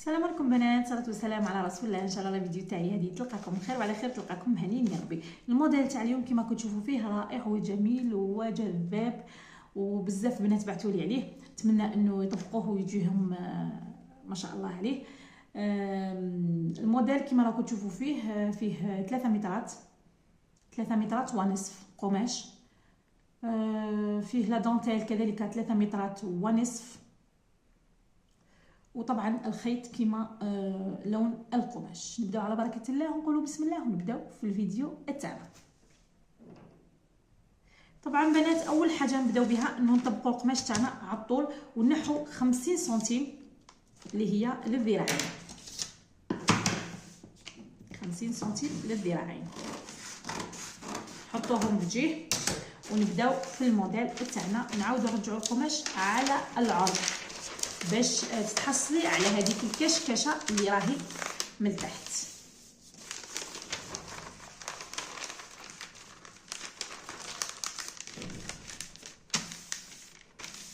السلام عليكم بنات، صلاه والسلام على رسول الله. ان شاء الله الفيديو تاعي هذه تلقاكم بخير وعلى خير، تلقاكم مهنيين يا ربي. الموديل تاع اليوم كما كتشوفوا فيه رائع وجميل وجذاب، وبزاف بنات بعثوا لي عليه. نتمنى انه يطبقوه ويجيهم ما شاء الله عليه. الموديل كما راكم تشوفوا فيه 3 مترات، 3 مترات ونصف قماش. فيه لا دونتيل كذلك 3 مترات ونصف، وطبعا الخيط كما لون القماش. نبداو على بركه الله ونقولوا بسم الله ونبداو في الفيديو تاعنا. طبعا بنات اول حاجه نبداو بها انه نطبقوا القماش تاعنا على الطول ونحو 50 سنتيم اللي هي للذراعين، 50 سنتيم للذراعين حطوهم بجيه ونبداو في الموديل تاعنا. نعاودوا نرجعوا القماش على العرض باش تحصلي على هذيك الكشكشه اللي راهي من تحت.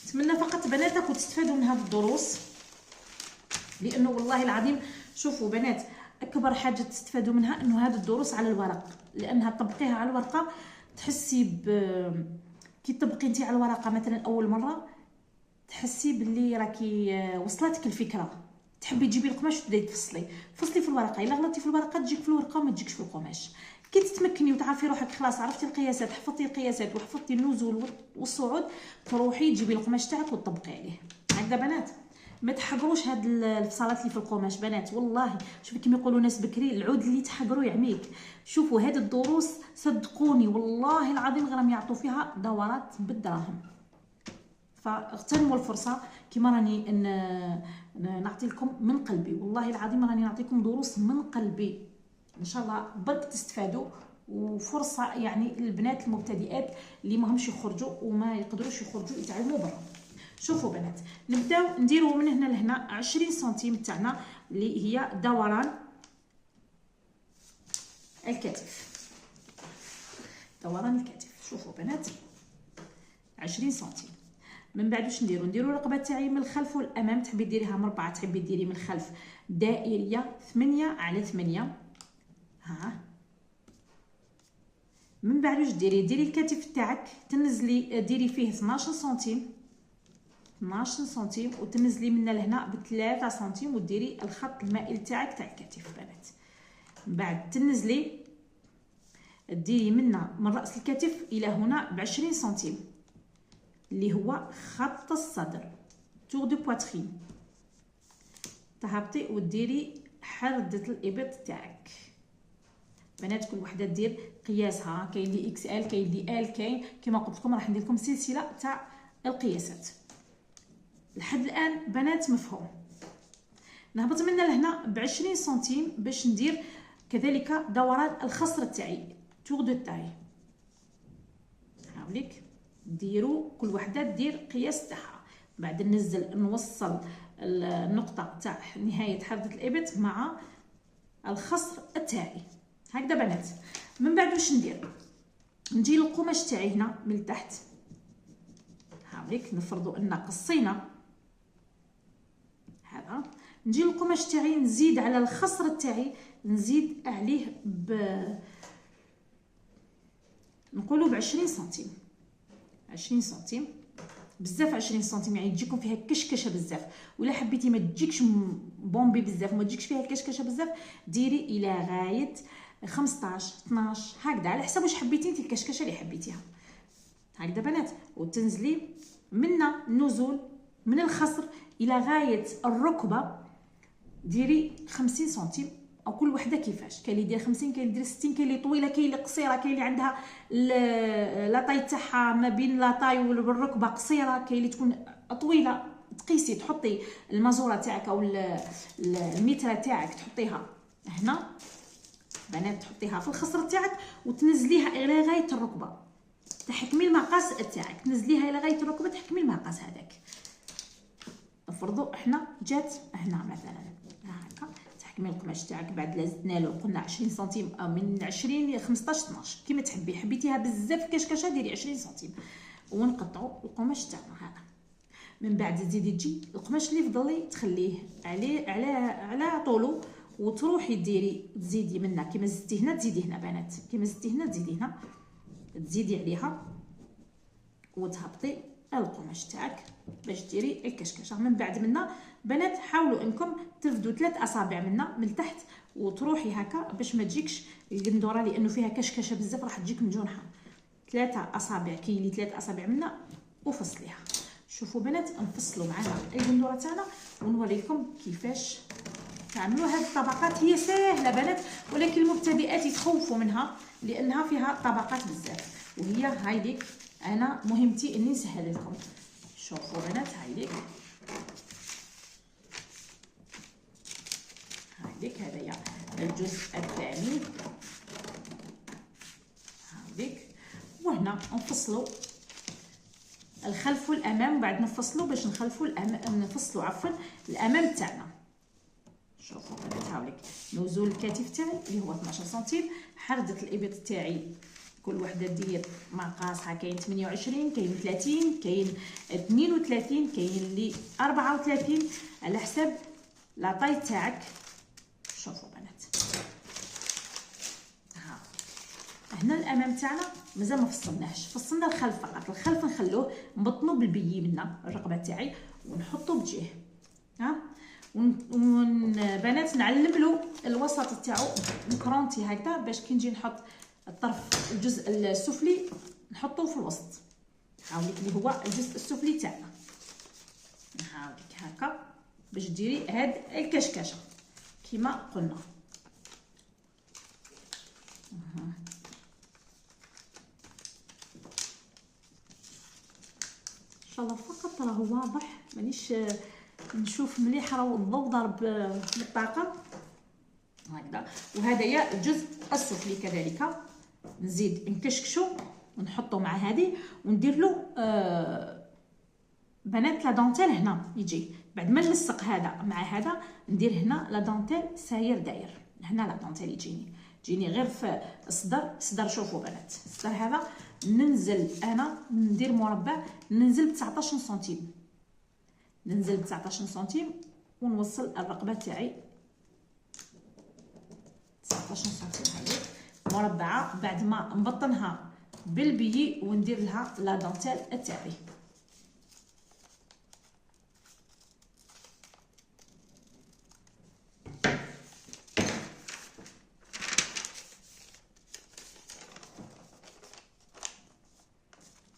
نتمنى فقط بناتك تستفادوا من هذه الدروس، لانه والله العظيم شوفوا بنات اكبر حاجه تستفادوا منها انه هذه الدروس على الورق، لانها تطبقيها على الورقه تحسي كي تطبقي انت على الورقه مثلا اول مره تحسي باللي راكي وصلتك الفكره، تحبي تجيبي القماش وتبداي تفصلي في الورقه. الا غلطتي في الورقه تجيك في الورقه وما تجيكش في القماش. كي تتمكني وتعرفي روحك خلاص عرفتي القياسات، حفظتي القياسات وحفظتي النزول والصعود، تروحي تجيبي القماش تاعك وتطبقي عليه. هكذا بنات ما تحقروش هاد الفصالات اللي في القماش بنات، والله شوفي كيما يقولوا ناس بكري العود اللي تحقرو يعميك. شوفوا هاد الدروس صدقوني والله العظيم غير يعطوا فيها دورات بالدراهم، فاغتنموا الفرصه. كما راني نعطي لكم من قلبي، والله العظيم راني نعطيكم دروس من قلبي، ان شاء الله برك تستفادوا. وفرصه يعني للبنات المبتدئات اللي ما همش يخرجوا وما يقدروش يخرجوا يتعلموا برا. شوفوا بنات نبداو نديروا من هنا لهنا 20 سنتيم تاعنا اللي هي دوران الكتف، دوران الكتف. شوفوا بنات 20 سنتيم. من بعد واش نديروا الرقبه تاعي من الخلف والامام، تحبي ديريها مربعه تحبي ديري من الخلف دائريه 8 على 8. ها من بعد واش ديري الكتف تاعك تنزلي ديري فيه 12 سنتيم، 12 سنتيم وتنزلي من لهنا ب 3 سنتيم وديري الخط المائل تاعك تاع الكتف بنات. من بعد تنزلي ديري من راس الكتف الى هنا ب 20 سنتيم اللي هو خط الصدر، تور دو بواترين. تهبطي وديري حردة الابط تاعك بنات. كل وحده دير قياسها، كاين لي اكس ال كاين لي ال، كاين كما قلت لكم راح ندير لكم سلسله تاع القياسات. لحد الان بنات مفهوم. نهبط من لهنا ب 20 سنتيم باش ندير كذلك دوران الخصر تاعي، تور دو تاي. هاوليك ديروا كل وحده دير قياس تاعها. بعد ننزل نوصل النقطه تاع نهايه حردة الابط مع الخصر تاعي هكذا بنات. من بعد واش ندير، نجي للقماش تاعي هنا من التحت. هاوليك نفرضوا ان قصينا هذا، نجي للقماش تاعي نزيد على الخصر تاعي، نزيد عليه نقولوا ب 20 سنتيم، 20 سنتيم بزاف. 20 سنتيم يعني تجيكم فيها كشكشه بزاف، ولا حبيتي ما تجيكش بومبي بزاف وما تجيكش فيها الكشكشه بزاف ديري الى غايه 15 12 هكذا على حسب واش حبيتي انت الكشكشه اللي حبيتيها هكذا بنات. وتنزلي من النزول من الخصر الى غايه الركبه ديري 50 سنتيم، او كل وحده كيفاش. كاين اللي يدير 50، كاين اللي يدير 60، كاين اللي طويله، كاين اللي قصيره، كاين اللي عندها لاطاي تاعها ما بين لاطاي والركبه قصيره، كاين اللي تكون طويله. تقيسي تحطي المازوره تاعك او المتره تاعك تحطيها هنا بنات، تحطيها في الخصر تاعك وتنزليها الى غايه الركبه، تحكمي المقاس تاعك، تنزليها الى غايه الركبه تحكمي المقاس هذاك. نفرضوا احنا جات هنا مثلا هكا، تحكمي القماش تاعك. بعد لازدنا له قلنا 20 سنتيم او من 20 ل 15 12 كيما تحبي. حبيتيها بزاف كشكشه ديري 20 سنتيم ونقطعوا القماش تاعنا هذا. من بعد تزيدي تجي القماش اللي فضل لي تخليه على طولو، وتروحي ديري تزيدي منها كيما زدتي هنا تزيدي هنا بنات، كيما زدتي هنا تزيدي هنا، تزيدي عليها وتهبطي القماش تاعك باش ديري الكشكشه. من بعد منا بنات حاولوا انكم ترفدوا 3 اصابع منا من تحت وتروحي هكا باش ما تجيكش القندوره، لانه فيها كشكشه بزاف راح تجيك مجونحه. 3 اصابع كاين لي 3 اصابع منا وفصليها. شوفوا بنات نفصلوا معنا القندوره تاعنا ونوريكم كيفاش تعملوا هذه الطبقات. هي سهله بنات، ولكن المبتدئات يتخوفوا منها لانها فيها طبقات بزاف، وهي هايديك انا مهمتي اني نسهل لكم. شوفوا بنات هايديك هذايا الجزء الثاني هايديك، وهنا نفصلوا الخلف والامام، بعد نفصلوا باش نفصلوا عفوا الامام تاعنا. شوفوا بنات هاوليك نزول الكتف تاعي اللي هو 12 سنتيم، حردة الابط تاعي كل وحده دير مقاسها، كاين 28 كاين 30 كاين 32 كاين اللي 34 على حساب لاطاي تاعك. شوفوا بنات ها هنا الامام تاعنا مازال ما فصلناهش، فصلنا الخلف فقط. الخلف نخلوه نبطنو بالبي منا الرقبه تاعي ونحطو بجهه ها، بنات نعلم له الوسط تاعو نكرونتي هكذا باش كي نجي نحط الطرف الجزء السفلي نحطوه في الوسط. نحاولك اللي هو الجزء السفلي تاعنا، نحاولك هكا باش ديري هاد الكشكشه كما قلنا. ان شاء الله فقط راهو واضح، مانيش نشوف مليح، راهو الضوء ضرب بالطاقه هكذا. وهذايا الجزء السفلي كذلك نزيد نكشكشو ونحطو مع هذه وندير له بنات لا دونتيل هنا يجي. بعد ما نلصق هذا مع هذا ندير هنا لا دونتيل ساير داير هنا لا دونتيل يجيني غير في الصدر. شوفوا بنات الصدر هذا ننزل انا ندير مربع، ننزل ب 19 سنتيم، ننزل ب 19 سنتيم ونوصل الرقبه تاعي 19 سنتيم هذه مربعه. بعد ما نبطنها بالبي وندير لها لا دونتيل تاعي.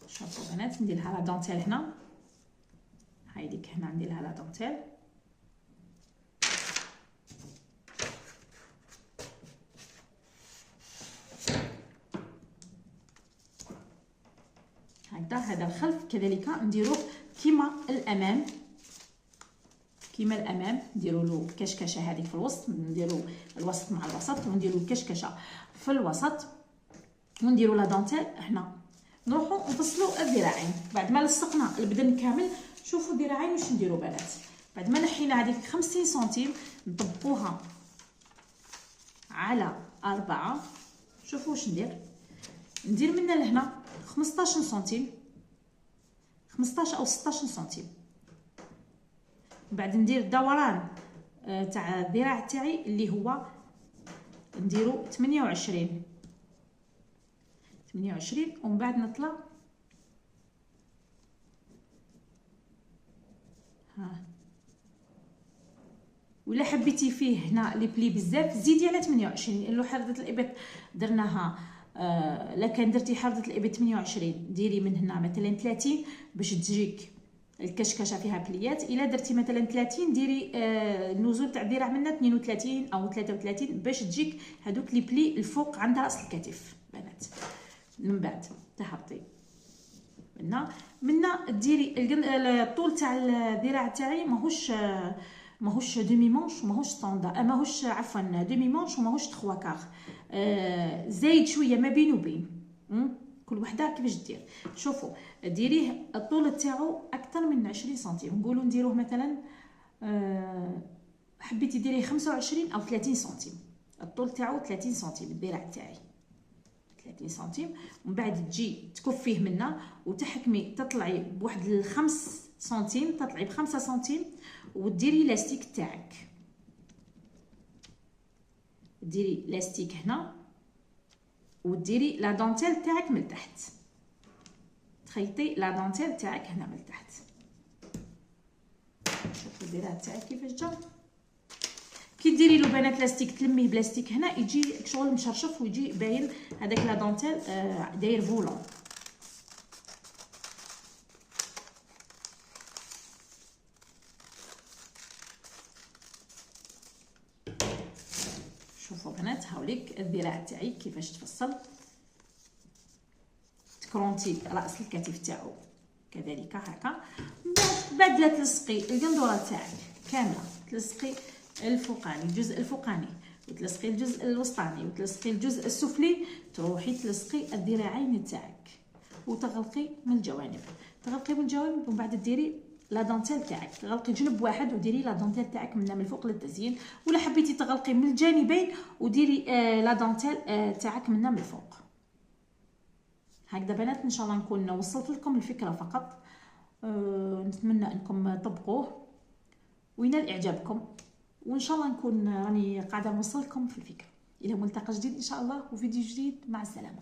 شوفوا بنات ندير لها لا دونتيل هنا، هايديك هنا ندير لها لا دونتيل. هكذا هذا الخلف كذلك نديروه كيما الامام، كيما الامام نديروا له الكشكشه هذيك في الوسط، نديروا الوسط مع الوسط ونديروا الكشكشه في الوسط ونديروا لا دونتيل هنا. نروحوا نفصلوا الذراعين بعد ما لصقنا البدن كامل. شوفوا الذراعين واش نديروا بنات، بعد ما نحينا هذيك 50 سنتيم نطبقوها على 4. شوفوا واش ندير من لهنا 15 سنتيم، 15 او 16 سنتيم. بعد ندير دوران تاع الذراع تاعي اللي هو نديرو 28 ومن بعد نطلع ها. ولا حبيتي فيه هنا لي بلي بزاف زيدي على 28، لانه حردة الابط درناها لا كان درتي حردة الابط 28 ديري من هنا مثلا 30 باش تجيك الكشكشه فيها بليات. الا درتي مثلا 30 ديري النزول تاع الذراع منا 32 او 33 باش تجيك هذوك لي بلي الفوق عند راس الكتف بنات. من بعد تهبطي منا ديري الطول تاع الذراع تاعي ماهوش دومي مونش وماهوش ستاندار، ماهوش عفوا دومي مونش وماهوش 3 كار، زايد شويه ما بين وبين. كل وحده كيفاش دير. شوفوا ديريه الطول تاعو اكثر من 20 سنتيم، نقولوا نديروه مثلا حبيتي ديريه 25 او 30 سنتيم. الطول تاعو 30 سنتيم الذراع تاعي 30 سنتيم. ومن بعد تجي تكفيه منا وتحكمي تطلعي بواحد 5 سنتيم، تطلعي ب5 سنتيم، وديري لاستيك تاعك، ديري لاستيك هنا وديري لا دونتيل تاعك من تحت، تخيطي لا دونتيل تاعك هنا من تحت. شوفوا الديرها تاعك كيفاش جا. كي ديري له بنات لاستيك تلميه بلاستيك هنا يجي شغل مشرشف ويجي باين هذاك لا دونتيل داير فولون. شوفوا بنات هاوليك الذراع تاعي كيفاش تفصل، تكرونتي راس الكتف تاعو كذلك هكا. بعد لا تلصقي القندوره تاعك كامله، تلصقي الفوقاني الجزء الفوقاني، وتلصقي الجزء الوسطاني، وتلصقي الجزء السفلي، تروحي تلصقي الذراعين تاعك وتغلقي من الجوانب، تغلقي من الجوانب، ومن بعد ديري لا دونتيل تاعك، غلقي جنب واحد وديري لا دونتيل تاعك من الفوق للتزيين، ولا حبيتي تغلقي من الجانبين وديري لا دونتيل تاعك من الفوق. هكذا بنات ان شاء الله نكون وصلت لكم الفكره فقط. نتمنى انكم تطبقوه وينال اعجابكم، وان شاء الله نكون راني قاعده نوصل لكم في الفكره. الى ملتقى جديد ان شاء الله وفيديو جديد، مع السلامه.